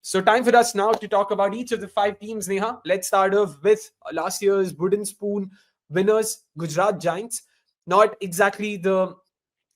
So time for us now to talk about each of the five teams, Neha. Let's start off with last year's wooden spoon winners, Gujarat Giants. Not exactly the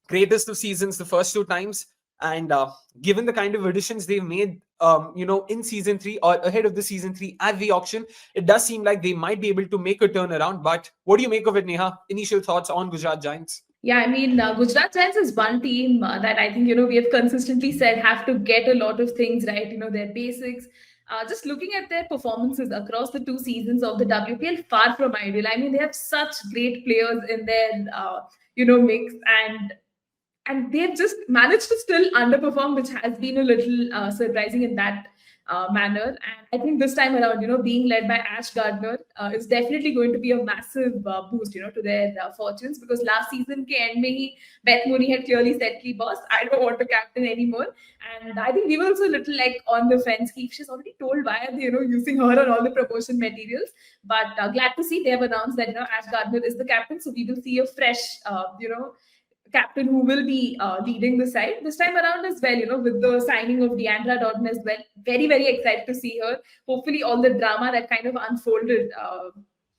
greatest of seasons the first two times, and given the kind of additions they've made, in season three or ahead of the season three at the auction, it does seem like they might be able to make a turnaround. But what do you make of it, Neha? Initial thoughts on Gujarat Giants? Yeah, I mean, Gujarat Giants is one team that I think, we have consistently said have to get a lot of things right, their basics. Just looking at their performances across the two seasons of the WPL, far from ideal. I mean, they have such great players in their, mix, and they've just managed to still underperform, which has been a little surprising in that manner. And I think this time around, being led by Ash Gardner is definitely going to be a massive boost, to their fortunes, because last season ke end mein hi Beth Mooney had clearly said, "Ki boss, I don't want to captain anymore." And I think we were also a little like on the fence. Ki she's already told why are they, using her on all the promotion materials. But glad to see they have announced that Ash Gardner is the captain, so we will see a fresh, captain who will be leading the side this time around as well, with the signing of Deandra Dodden as well. Very, very excited to see her. Hopefully, all the drama that kind of unfolded,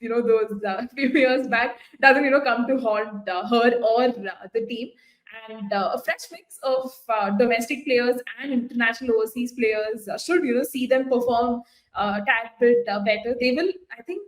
those few years back doesn't, come to haunt her or the team. And a fresh mix of domestic players and international overseas players should, see them perform a tad bit better. They will, I think,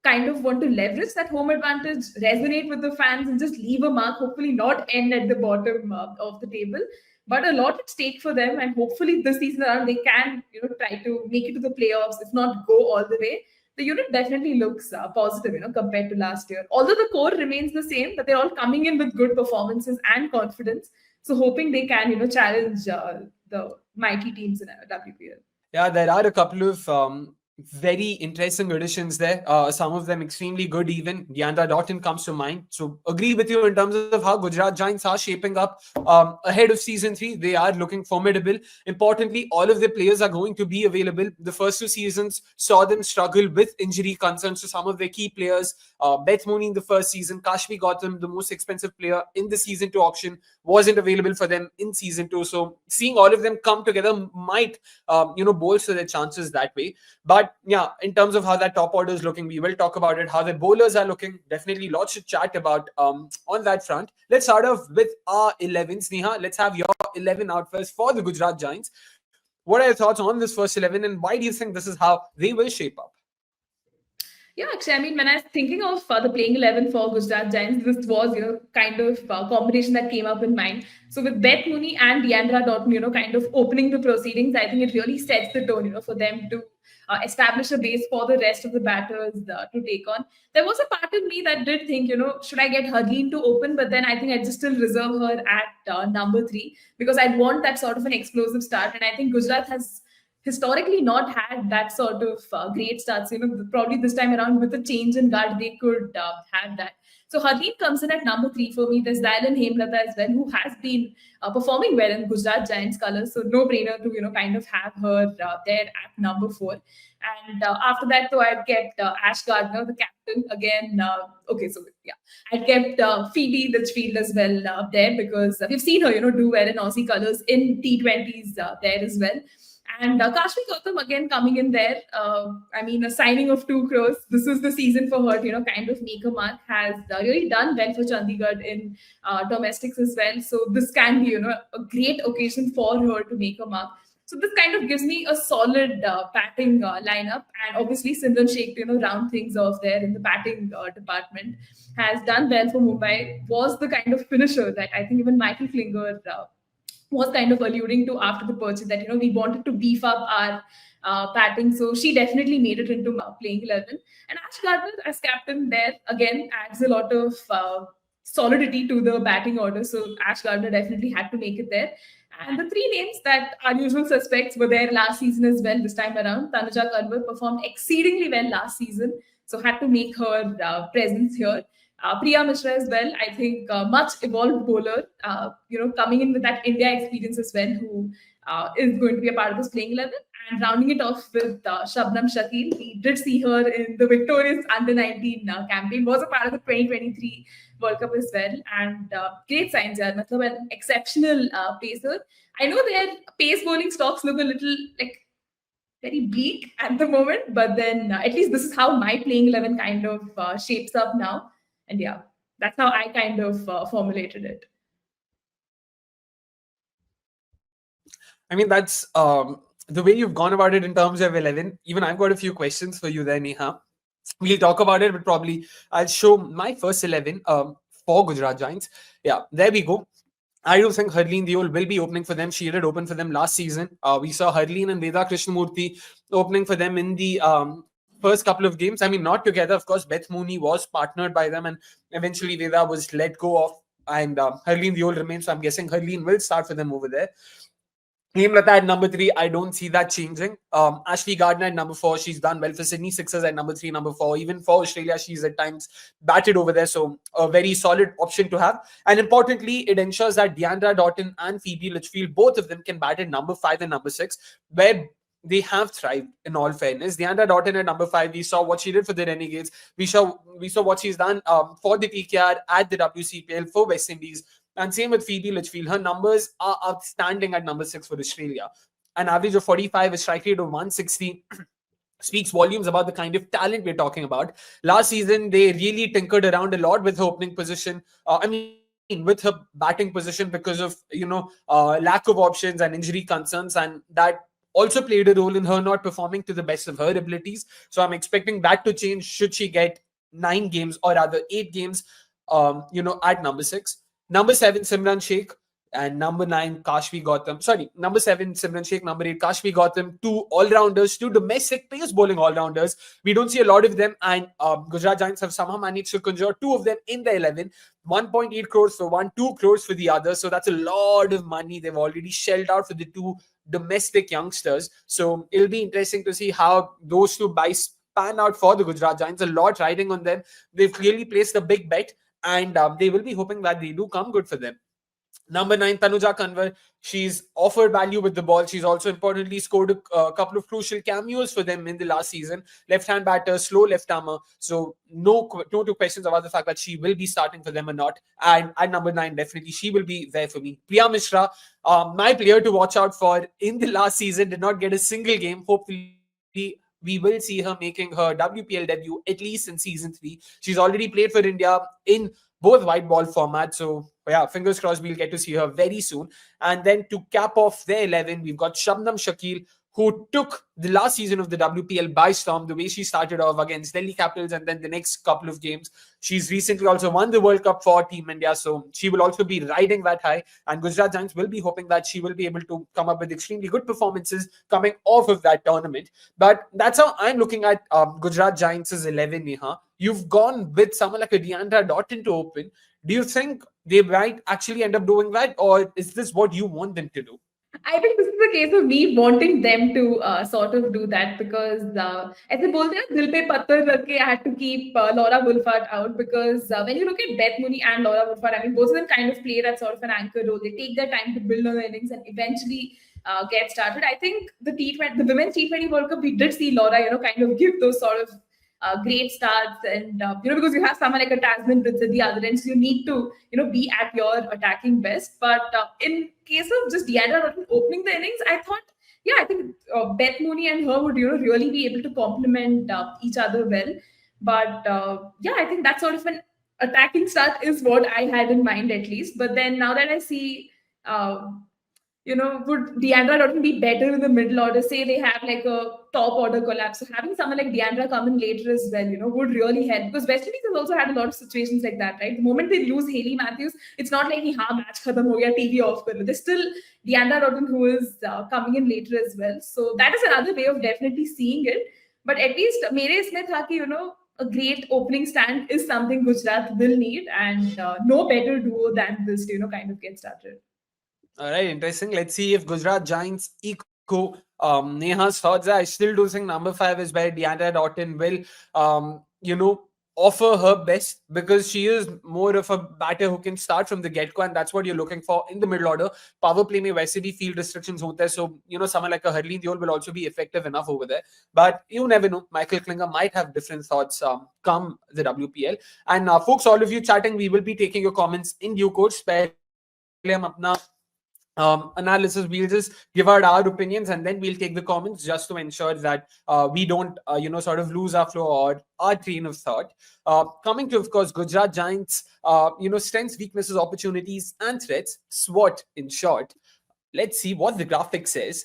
kind of want to leverage that home advantage, resonate with the fans, and just leave a mark. Hopefully, not end at the bottom of the table, but a lot at stake for them. And hopefully, this season around, they can try to make it to the playoffs, if not go all the way. The unit definitely looks positive, compared to last year. Although the core remains the same, but they're all coming in with good performances and confidence. So, hoping they can, challenge the mighty teams in WPL. Yeah, there are a couple of very interesting additions there. Some of them extremely good, even. Deandra Dottin comes to mind. So, agree with you in terms of how Gujarat Giants are shaping up ahead of season three. They are looking formidable. Importantly, all of the players are going to be available. The first two seasons saw them struggle with injury concerns to some of their key players. Beth Mooney in the first season, Kashmi Gautam, the most expensive player in the season two auction, wasn't available for them in season two. So, seeing all of them come together might, bolster their chances that way. But yeah, in terms of how that top order is looking, we will talk about it. How the bowlers are looking, definitely lots to chat about on that front. Let's start off with our 11s. Neha, let's have your 11 out first for the Gujarat Giants. What are your thoughts on this first 11, and why do you think this is how they will shape up? Yeah, actually, I mean, when I was thinking of the playing 11 for Gujarat Giants, this was, kind of combination that came up in mind. So with Beth Mooney and Deandra Dotton, kind of opening the proceedings, I think it really sets the tone, for them to establish a base for the rest of the batters to take on. There was a part of me that did think, should I get Harleen to open? But then I think I'd just still reserve her at number 3, because I'd want that sort of an explosive start. And I think Gujarat has historically not had that sort of great starts. Probably this time around with a change in guard, they could have that. So Harleen comes in at number 3 for me. There's Dylan Hemlata as well, who has been performing well in Gujarat Giants colors. So no brainer to kind of have her there at number 4. And after that, though, I'd kept Ash Gardner, the captain, again. Okay, so yeah, I'd kept Phoebe Litchfield as well there, because we've seen her, do well in Aussie colors in T20s there as well. And Kashmi Gautam again coming in there. I mean, a signing of 2 crores. This is the season for her to, kind of make a mark. Has really done well for Chandigarh in domestics as well. So this can be, a great occasion for her to make a mark. So this kind of gives me a solid batting lineup. And obviously Simran Sheikh, round things off there in the batting department. Has done well for Mumbai. Was the kind of finisher that I think even Michael Klinger was kind of alluding to after the purchase, that we wanted to beef up our batting. So she definitely made it into playing 11. And Ash Gardner as captain there again adds a lot of solidity to the batting order. So Ash Gardner definitely had to make it there. And the 3 names that are usual suspects were there last season as well. This time around, Tanuja Kanwar performed exceedingly well last season, so had to make her presence here. Priya Mishra as well, I think much evolved bowler, coming in with that India experience as well, who is going to be a part of this playing 11. And rounding it off with Shabnam Shakil. We did see her in the victorious under-19 campaign, was a part of the 2023 World Cup as well. And great signs, yeah. An exceptional pacer. I know their pace bowling stocks look a little like very bleak at the moment. But then at least this is how my playing 11 kind of shapes up now. And yeah, that's how I kind of formulated it. I mean, that's the way you've gone about it in terms of 11. Even I've got a few questions for you there, Neha. We'll talk about it, but probably I'll show my first 11 for Gujarat Giants. Yeah, there we go. I do think Harleen Deol will be opening for them. She did open for them last season. We saw Harleen and Veda Krishnamurthy opening for them in the first couple of games. I mean, not together, of course. Beth Mooney was partnered by them, and eventually Veda was let go of, and Harleen Deol remains. So I'm guessing Harleen will start for them over there. Hemlata at number 3, I don't see that changing. Ashleigh Gardner at number 4, she's done well for Sydney Sixers at number 3, number 4. Even for Australia, she's at times batted over there. So a very solid option to have. And importantly, it ensures that Deandra Doughton and Phoebe Litchfield, both of them can bat at number 5 and number 6, where they have thrived in all fairness. Deandra Doughton at number 5, we saw what she did for the Renegades. We saw what she's done for the TKR at the WCPL for West Indies. And same with Phoebe Litchfield. Her numbers are outstanding at number 6 for Australia. An average of 45, a strike rate of 160 speaks volumes about the kind of talent we're talking about. Last season, they really tinkered around a lot with her opening position. With her batting position because of, lack of options and injury concerns. And that also played a role in her not performing to the best of her abilities. So I'm expecting that to change should she get 9 games or rather 8 games, at number 6. Number 7, Simran Sheikh. And number 9, Kashvi Gautam. Sorry, number 7, Simran Sheikh. Number 8, Kashvi Gautam. 2 all-rounders, 2 domestic pace bowling all-rounders. We don't see a lot of them. And Gujarat Giants have somehow managed to conjure 2 of them in the 11. 1.8 crores for one, 2 crores for the other. So that's a lot of money they've already shelled out for the 2 domestic youngsters. So it'll be interesting to see how those 2 buys pan out for the Gujarat Giants. A lot riding on them. They've clearly placed a big bet. And they will be hoping that they do come good for them. Number 9, Tanuja Kanwar. She's offered value with the ball. She's also importantly scored a couple of crucial cameos for them in the last season. Left-hand batter, slow left armer. So no two questions about the fact that she will be starting for them or not. And at number 9, definitely she will be there for me. Priya Mishra, my player to watch out for in the last season, did not get a single game. Hopefully, we will see her making her WPL debut at least in season 3. She's already played for India in both white ball formats. So, yeah, fingers crossed we'll get to see her very soon. And then to cap off their 11, we've got Shabnam Shakil, who took the last season of the WPL by storm, the way she started off against Delhi Capitals and then the next couple of games. She's recently also won the World Cup for Team India, so she will also be riding that high. And Gujarat Giants will be hoping that she will be able to come up with extremely good performances coming off of that tournament. But that's how I'm looking at Gujarat Giants' 11, Neha. You've gone with someone like a Deandra Doughton to open. Do you think they might actually end up doing that, or is this what you want them to do? I think this is a case of me wanting them to sort of do that because ऐसे बोलते हैं दिल पे पत्थर रख के I had to keep Laura Wolfart out because when you look at Beth Mooney and Laura Wolfart, I mean both of them kind of play that sort of an anchor role. They take their time to build on the innings and eventually get started. I think the women's T20 World Cup, we did see Laura, kind of give those sort of great starts, and because you have someone like a Tasman Brits at the other end, so you need to be at your attacking best. But in case of just Deandra Doughton opening the innings, I thought, yeah, I think Beth Mooney and her would really be able to complement each other well. But yeah, I think that sort of an attacking start is what I had in mind at least. But then now that I see. Would Deandra Doughton be better in the middle order? Say they have like a top order collapse. So having someone like Deandra come in later as well, would really help. Because West Indies has also had a lot of situations like that, right? The moment they lose Hayley Matthews, it's not like, match khatam ho gaya, TV off kar lo. There's still Deandra Doughton who is coming in later as well. So that is another way of definitely seeing it. But at least mere isme tha ki, a great opening stand is something Gujarat will need, and no better duo than this to, kind of get started. All right, interesting. Let's see if Gujarat Giants echo Neha's thoughts. I still do think number 5 is where Deandra Doughton will, offer her best because she is more of a batter who can start from the get-go, and that's what you're looking for in the middle order. Power play mein वैसे भी field restrictions होते हैं, so someone like a Harleen Deol will also be effective enough over there. But you never know. Michael Klinger might have different thoughts come the WPL. And folks, all of you chatting, we will be taking your comments in due course. पहले हम अपना analysis. We'll just give out our opinions and then we'll take the comments just to ensure that we don't, sort of lose our flow or our train of thought. Coming to, of course, Gujarat Giants, strengths, weaknesses, opportunities, and threats. SWAT in short. Let's see what the graphic says.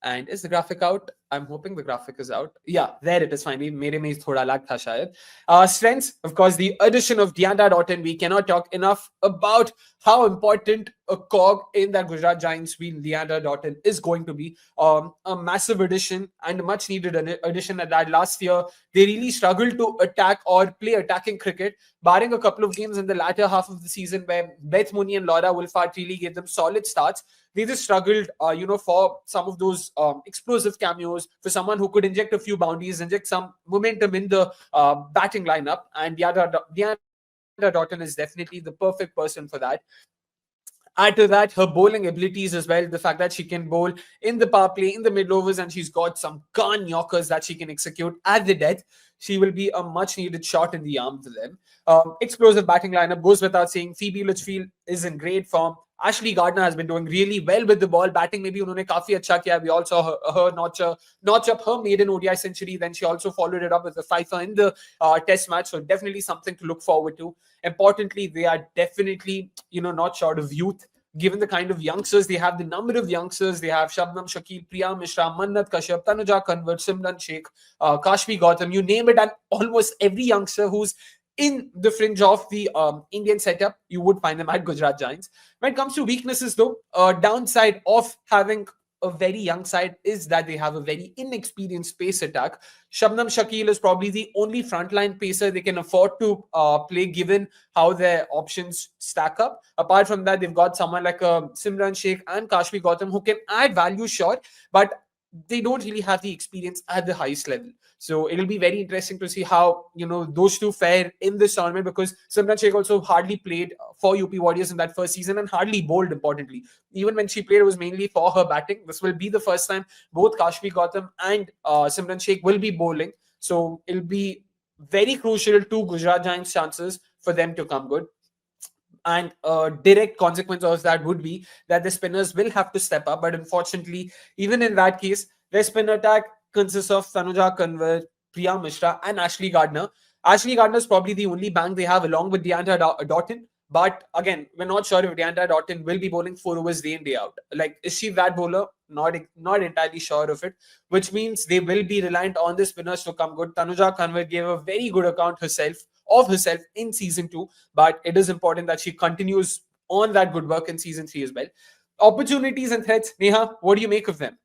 And is the graphic out? I'm hoping the graphic is out. Yeah, there it is finally. Mere mein thoda lag tha shayad. Strengths, of course, the addition of Deandra Doughton. We cannot talk enough about how important a cog in that Gujarat Giants wheel Deandra Doughton is going to be. A massive addition and a much needed addition at that. Last year, they really struggled to attack or play attacking cricket, barring a couple of games in the latter half of the season where Beth Mooney and Laura Wolfart really gave them solid starts. They just struggled, for some of those explosive cameos, for someone who could inject a few boundaries, inject some momentum in the batting lineup. And Deandra Doughton is definitely the perfect person for that. Add to that her bowling abilities as well. The fact that she can bowl in the power play, in the mid overs, and she's got some gun yorkers that she can execute at the death. She will be a much needed shot in the arm for them. Explosive batting lineup goes without saying. Phoebe Litchfield is in great form. Ashleigh Gardner has been doing really well with the ball. Batting maybe unhone kafi acha kiya. We all saw her notch up her maiden ODI century. Then she also followed it up with a fifer in the test match. So definitely something to look forward to. Importantly, they are definitely, not short of youth. Given the kind of youngsters they have, the number of youngsters they have, Shabnam Shakil, Priya Mishra, Mannat Kashyap, Tanuja Kanwar, Simran Sheikh, Kashmi Gautam, you name it, and almost every youngster who's in the fringe of the Indian setup, you would find them at Gujarat Giants. When it comes to weaknesses, though, downside of having a very young side is that they have a very inexperienced pace attack. Shabnam Shakil is probably the only frontline pacer they can afford to play, given how their options stack up. Apart from that, they've got someone like Simran Sheikh and Kashmi Gautam who can add value, sure, but they don't really have the experience at the highest level. So it'll be very interesting to see how those two fare in this tournament, because Simran Sheikh also hardly played for UP Warriors in that first season and hardly bowled. Importantly, even when she played, it was mainly for her batting. This will be the first time both Kashmi Gautam and Simran Sheikh will be bowling. So it'll be very crucial to Gujarat Giants' chances for them to come good. And a direct consequence of that would be that the spinners will have to step up. But unfortunately, even in that case, their spin attack consists of Tanuja Kanwar, Priya Mishra, and Ashleigh Gardner. Ashleigh Gardner is probably the only bank they have along with Deandra Doughton. But again, we're not sure if Deandra Doughton will be bowling 4 overs day in, day out. Like, is she that bowler? Not entirely sure of it, which means they will be reliant on the spinners to come good. Tanuja Kanwar gave a very good account of herself in season 2, but it is important that she continues on that good work in season 3 as well. Opportunities and threats, Neha, what do you make of them?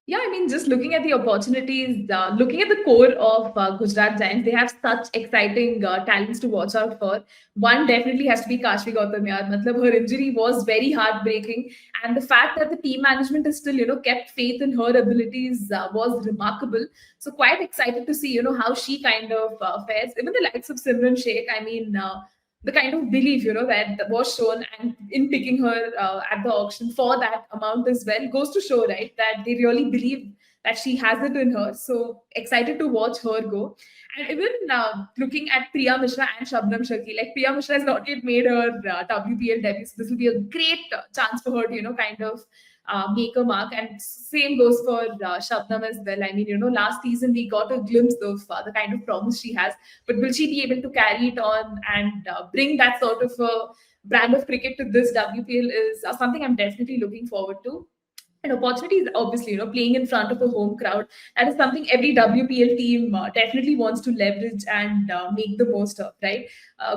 Yeah, I mean, just looking at the opportunities, looking at the core of Gujarat Giants, they have such exciting talents to watch out for. One definitely has to be Kashmi Gautam. Yaar. Matlab, her injury was very heartbreaking, and the fact that the team management has still, kept faith in her abilities was remarkable. So quite excited to see, how she kind of fares. Even the likes of Simran Sheikh. I mean. The kind of belief that was shown, and in picking her at the auction for that amount as well, goes to show, right, that they really believe that she has it in her. So excited to watch her go. And even looking at Priya Mishra and Shabnam Shakil, like Priya Mishra has not yet made her WPL debut, so this will be a great chance for her to kind of make a mark. And same goes for Shabnam as well. I mean, last season we got a glimpse of the kind of promise she has, but will she be able to carry it on and bring that sort of brand of cricket to this WPL is something I'm definitely looking forward to. And opportunities, obviously, playing in front of a home crowd. That is something every WPL team definitely wants to leverage and make the most of, right?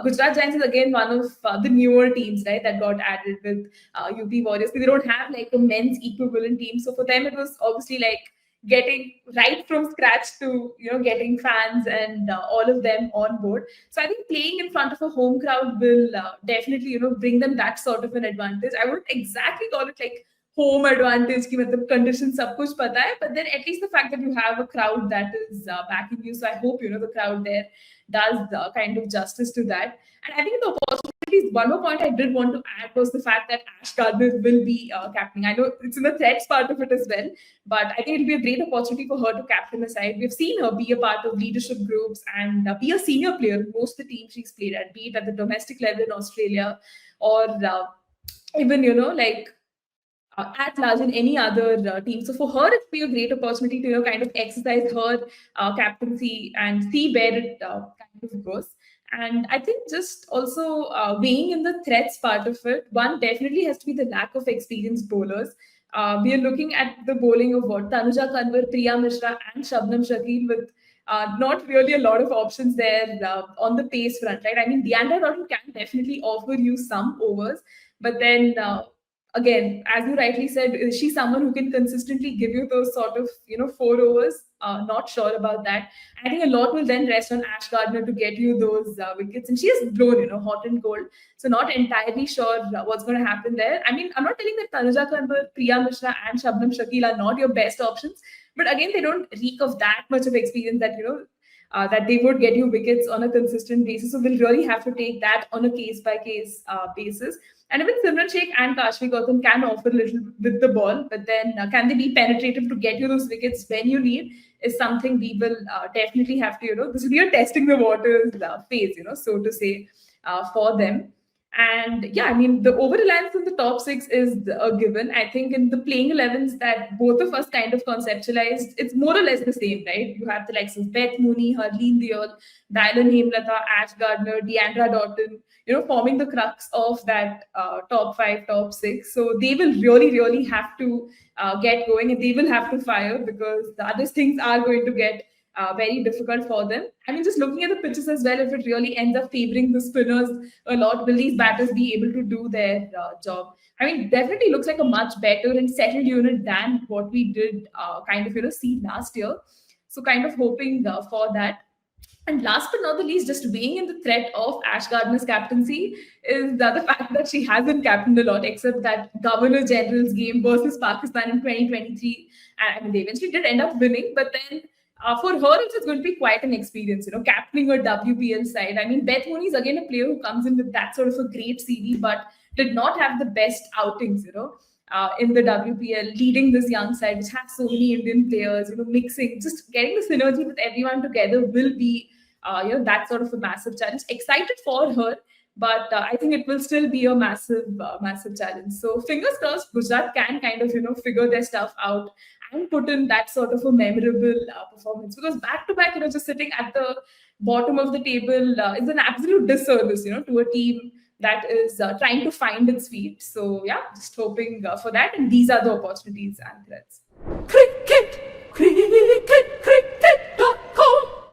Gujarat Giants is again one of the newer teams, right, that got added with UP Warriors. They don't have like a men's equivalent team. So for them, it was obviously like getting right from scratch to getting fans and all of them on board. So I think playing in front of a home crowd will definitely bring them that sort of an advantage. I wouldn't exactly call it like home advantage ki matlab conditions sab kuch pata hai, but then at least the fact that you have a crowd that is backing you. So I hope the crowd there does kind of justice to that. And I think the opportunities, one more point I did want to add was the fact that Ash Gardner will be captaining. I know it's in the threats part of it as well, but I think it'll be a great opportunity for her to captain a side. We've seen her be a part of leadership groups and be a senior player in most of the teams she's played at, be it at the domestic level in Australia or even like at large in any other team. So for her, it'd be a great opportunity to kind of exercise her captaincy and see where it kind of goes. And I think just also weighing in the threats part of it, one definitely has to be the lack of experienced bowlers. We are looking at the bowling of what Tanuja Kanwar, Priya Mishra, and Shabnam Shakil with not really a lot of options there on the pace front, right? I mean, Deandra Dotton can definitely offer you some overs, but then again, as you rightly said, is she someone who can consistently give you those sort of 4 overs? Not sure about that. I think a lot will then rest on Ash Gardner to get you those wickets, and she has blown hot and cold. So not entirely sure what's going to happen there. I mean, I'm not telling that Tanuja Kanwar, Priya Mishra, and Shabnam Shakil are not your best options, but again, they don't reek of that much of experience that that they would get you wickets on a consistent basis. So we'll really have to take that on a case by case basis. And even Simran Sheikh and Kashmi Gautam can offer a little with the ball, but then can they be penetrative to get you those wickets when you need is something we will definitely have to, this will be a testing the waters phase, so to say, for them. And yeah, I mean, the over reliance on the top six is a given. I think in the playing 11s that both of us kind of conceptualized, it's more or less the same, right? You have the likes of Beth Mooney, Harleen Deol, Dylan Hemlata, Ash Gardner, Deandra Dotton, forming the crux of that top five, top six. So they will really, really have to get going, and they will have to fire because the other things are going to get very difficult for them. I mean, just looking at the pitches as well, if it really ends up favoring the spinners a lot, will these batters be able to do their job? I mean, definitely looks like a much better and settled unit than what we did kind of, see last year. So kind of hoping for that. And last but not the least, just weighing in the threat of Ash Gardner's captaincy is the fact that she hasn't captained a lot, except that Governor General's game versus Pakistan in 2023. And I mean, they eventually did end up winning, but then for her, it's going to be quite an experience, captaining her WPL side. I mean, Beth Mooney is again a player who comes in with that sort of a great CV, but did not have the best outings, in the WPL, leading this young side, which has so many Indian players, mixing, just getting the synergy with everyone together will be, that sort of a massive challenge. Excited for her, but I think it will still be a massive challenge. So fingers crossed, Gujarat can kind of, figure their stuff out and put in that sort of a memorable performance. Because back to back, just sitting at the bottom of the table is an absolute disservice, to a team that is trying to find its feet. So yeah, just hoping for that. And these are the opportunities and threats. Cricket, cricket, cricket.